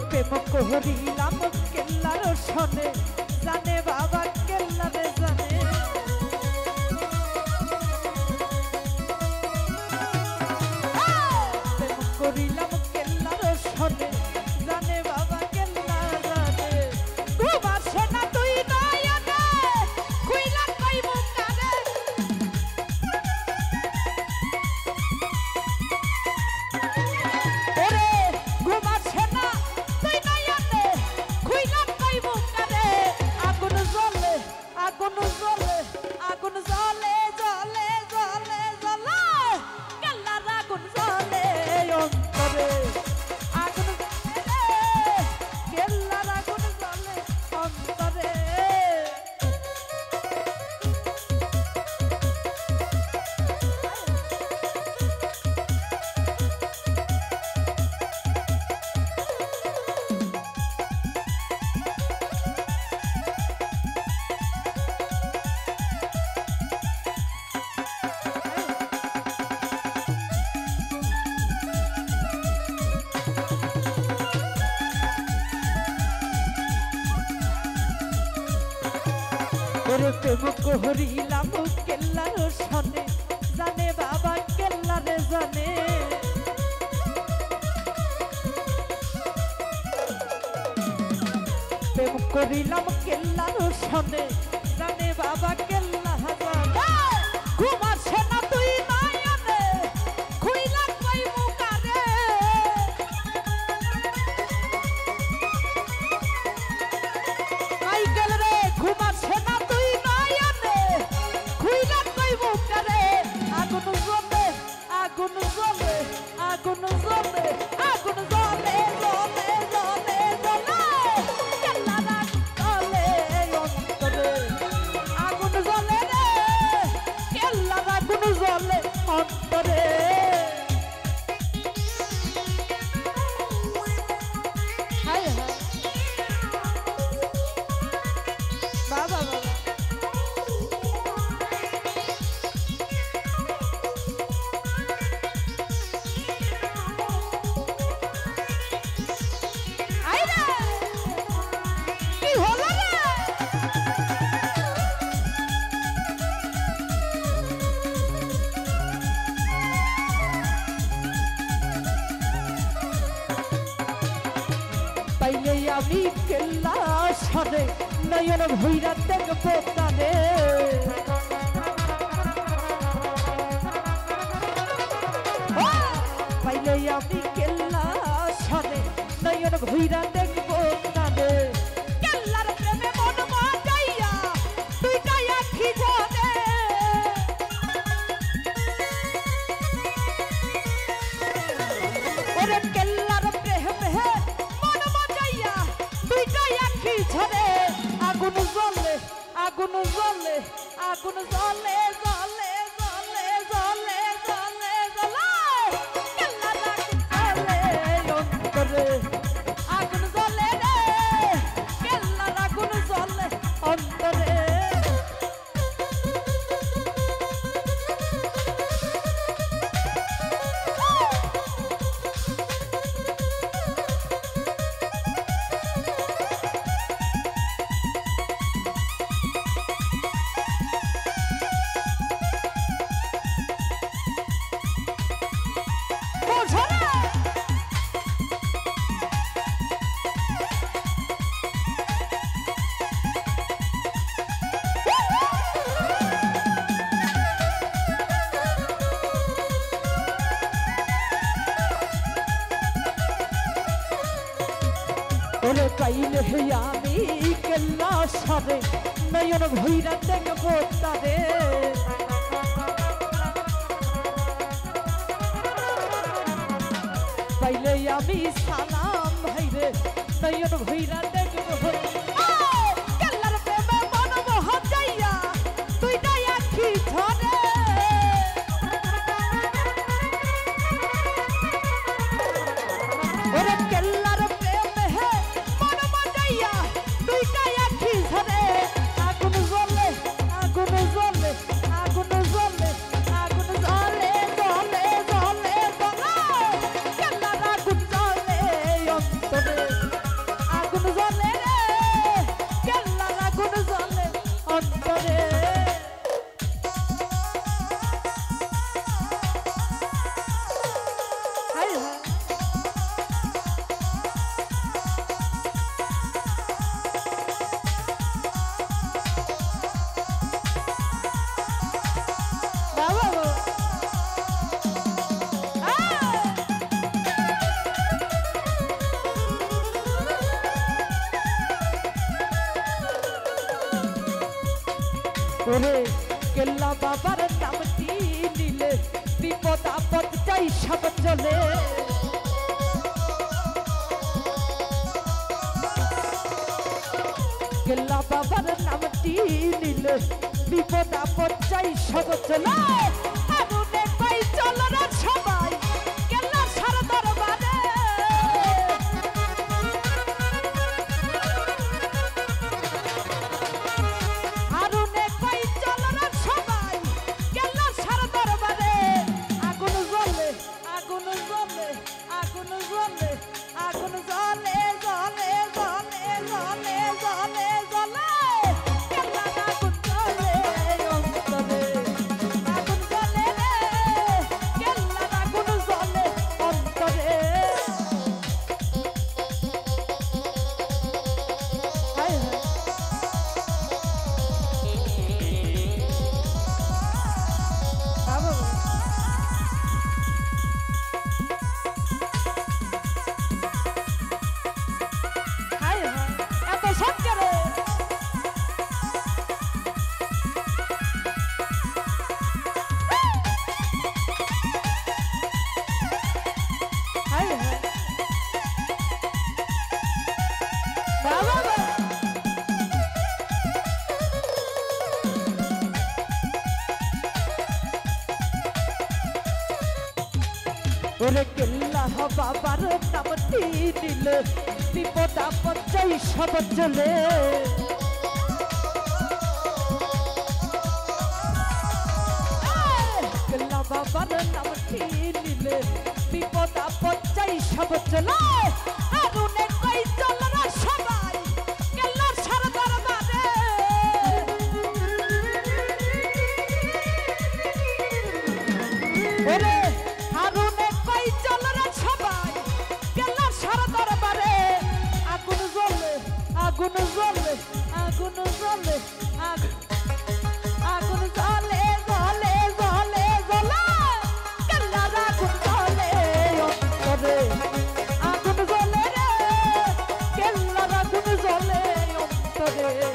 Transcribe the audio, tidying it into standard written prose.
প্রেম করিলাম কেল্লার শোনে জানে বাবা কেল্লারে জানে প্রেম করিলাম কেল্লার শোনে জানে বাবা কেল্লা জানে ঘুম আসে না তুই নয়নে খুইলা কই মুকারে ওরে ঘুম আসে না তুই নয়নে খুইলা কই মুকারে আগুন জ্বলে আগুন জ্বলে আগুন জ্বলে জ্বলে জ্বলে জ্বলে কেল্লার আগুন জ্বলে অন্তরে আগুন জ্বলে কেল্লার আগুন জ্বলে অন্তরে ওরে প্রেম করিলাম কেল্লার শোনে জানে বাবা কেল্লারে জানে প্রেম করিলাম কেল্লার শোনে জানে বাবা কেল্লা জানে ঘুম আসে না তুই নয়নে খুইলা কই মুকারে মাইকেল রে ঘুম আসে না তুই নয়নে খুইলা কই মুকারে আগুন জ্বলে আগুন জ্বলে আগুন জ্বলে আগুন জ্বলে জ্বলে জ্বলে জ্বলে কেল্লার আগুন জ্বলে অন্তরে আগুন জ্বলে রে কেল্লার আগুন জ্বলে অন্তরে হায় হায় বাবা বাবা আইরে কি হলো রে পাইলে আমি কেল্লা সরে নয়ন ভৈরা দেখবো তারে পাইলে আমি কেল্লা সরে নয়ন ভৈরা দেখবো তারে কেল্লার প্রেমে মন মাতাইয়া তুই কায়া কি জানে ওরে কেল্লার প্রেমে মন মাতাইয়া তুই কায়া কি ঝরে আগুন জ্বলে আগুন জ্বলে আগুন জ্বলে জ্বলে জ্বলে জ্বলে জ্বলে জ্বলে কেল্লার আগুন জ্বলে অন্তরে আগুন জ্বলে রে কেল্লার আগুন জ্বলে অন্তরে ওরে পাইলে আমি কেল্লা সরে নয়ন ভৈরা দেখবো তারে পাইলে আমি সালাম ভাইরে নয়ন ভৈরা দেখবো কেল্লার প্রেমে মন মোহন যাইয়া তুই দয়া কি ধরে ওরে কেল্লার প্রেমে মন মজাইয়া তুই দয়া কি ধরে আগুন জ্বলে আগুন জ্বলে আগুন জ্বলে আগুন জ্বলে জ্বলে জ্বলে জ্বলে কেল্লার আগুন জ্বলে অন্তরে ওরে কেল্লা বাবার নামটি নিলে বিপদ আপদ চাই সব চলে কেল্লা বাবার নামটি নিলে বিপদ আপদ চাই সব চলে আগুনে পাই চল রে সবাই কেল্লা সার দরবারে আগুনে পাই চল রে সবাই কেল্লা সার দরবারে আগুন জ্বলে আগুন জ্বলে আগুন জ্বলে আগুন জ্বলে জ্বলে জ্বলে জ্বলে জ্বলে জ্বলে কেল্লা আগুন জ্বলে অন্তরে আগুন জ্বলে রে কেল্লা আগুন জ্বলে অন্তরে হায় হায় বাবা হায় হায় এত সত্যি রে হায় হায় বাবা ওরে কেল্লা বাবার নামটি নিলে বিপদ আপদ চাই সব চলে কেল্লা বাবার নামটি নিলে বিপদ আপদ চাই সব চলে আগুনে কই চল রে সবাই কেল্লার সার দরবারে ওরে আগুনে কই চল রে সবাই কেল্লার সার দরবারে আগুন জ্বলে আগুন জ্বলে আগুন জ্বলে আগুন জ্বলে জ্বলে জ্বলে জ্বলে কেল্লার আগুন জ্বলে অন্তরে আগুন জ্বলে রে কেল্লার আগুন জ্বলে অন্তরে